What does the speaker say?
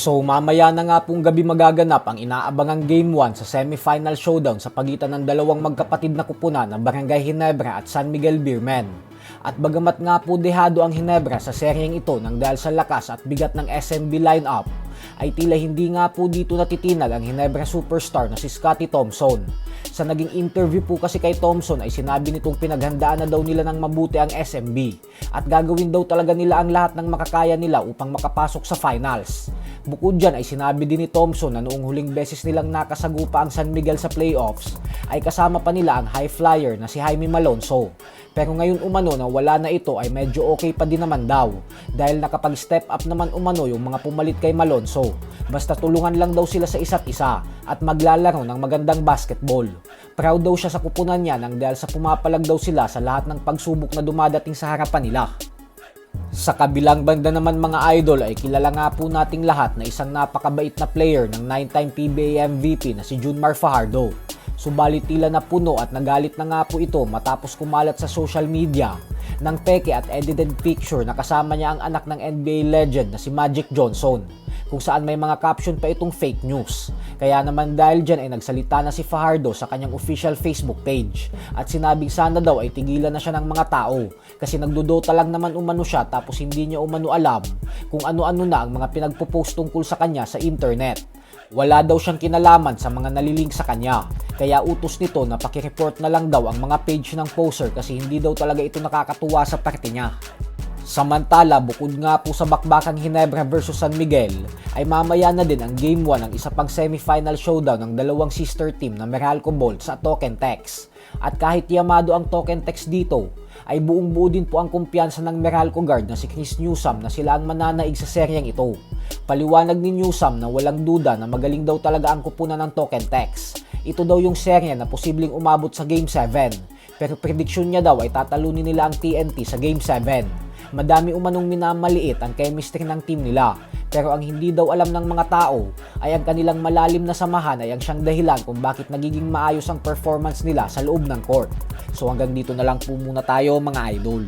So mamaya na nga pong gabi magaganap ang inaabangang Game 1 sa semi-final showdown sa pagitan ng dalawang magkapatid na kupunan ng Barangay Ginebra at San Miguel Beermen. At bagamat nga po dehado ang Ginebra sa seryeng ito nang dahil sa lakas at bigat ng SMB lineup, ay tila hindi nga po dito natitinag ang Ginebra superstar na si Scottie Thompson. Sa naging interview po kasi kay Thompson ay sinabi nitong pinaghandaan na daw nila ng mabuti ang SMB at gagawin daw talaga nila ang lahat ng makakaya nila upang makapasok sa finals. Bukod dyan ay sinabi din ni Thompson na noong huling beses nilang nakasagupa ang San Miguel sa playoffs ay kasama pa nila ang high flyer na si Jaime Malonzo. Pero ngayon umano na wala na ito ay medyo okay pa din naman daw dahil nakapag-step up naman umano yung mga pumalit kay Malonzo. Basta tulungan lang daw sila sa isa't isa at maglalaro ng magandang basketball. Proud daw siya sa kupunan niya nang dahil sa pumapalag daw sila sa lahat ng pagsubok na dumadating sa harapan nila. Sa kabilang banda naman mga idol ay kilala nga po nating lahat na isang napakabait na player ng 9-time PBA MVP na si Junmar Fajardo. Subalit tila na puno at nagalit na nga po ito matapos kumalat sa social media ng peke at edited picture na kasama niya ang anak ng NBA legend na si Magic Johnson, kung saan may mga caption pa itong fake news. Kaya naman dahil dyan ay nagsalita na si Fajardo sa kanyang official Facebook page at sinabing sana daw ay tigilan na siya ng mga tao kasi nagdudota lang naman umano siya tapos hindi niya umano alam kung ano-ano na ang mga pinagpo-post tungkol sa kanya sa internet. Wala daw siyang kinalaman sa mga nalilink sa kanya, kaya utos nito na pakireport na lang daw ang mga page ng poster kasi hindi daw talaga ito nakakatuwa sa parte niya. Samantala, bukod nga po sa bakbakang Ginebra versus San Miguel, ay mamaya na din ang Game 1 ng isa pang semi-final showdown ng dalawang sister team na Meralco Bolts at Token Tex. At kahit yamado ang Token Tex dito, ay buong-buo din po ang kumpiyansa ng Meralco guard na si Chris Newsome na sila ang mananaig sa seryeng ito. Paliwanag ni Newsome na walang duda na magaling daw talaga ang kupunan ng Token Tex. Ito daw yung serye na posibleng umabot sa Game 7, pero prediksyon niya daw ay tatalunin nila ang TNT sa Game 7. Madami umanong minamaliit ang chemistry ng team nila, pero ang hindi daw alam ng mga tao ay ang kanilang malalim na samahan ay ang siyang dahilan kung bakit nagiging maayos ang performance nila sa loob ng court. So hanggang dito na lang po muna tayo mga idol.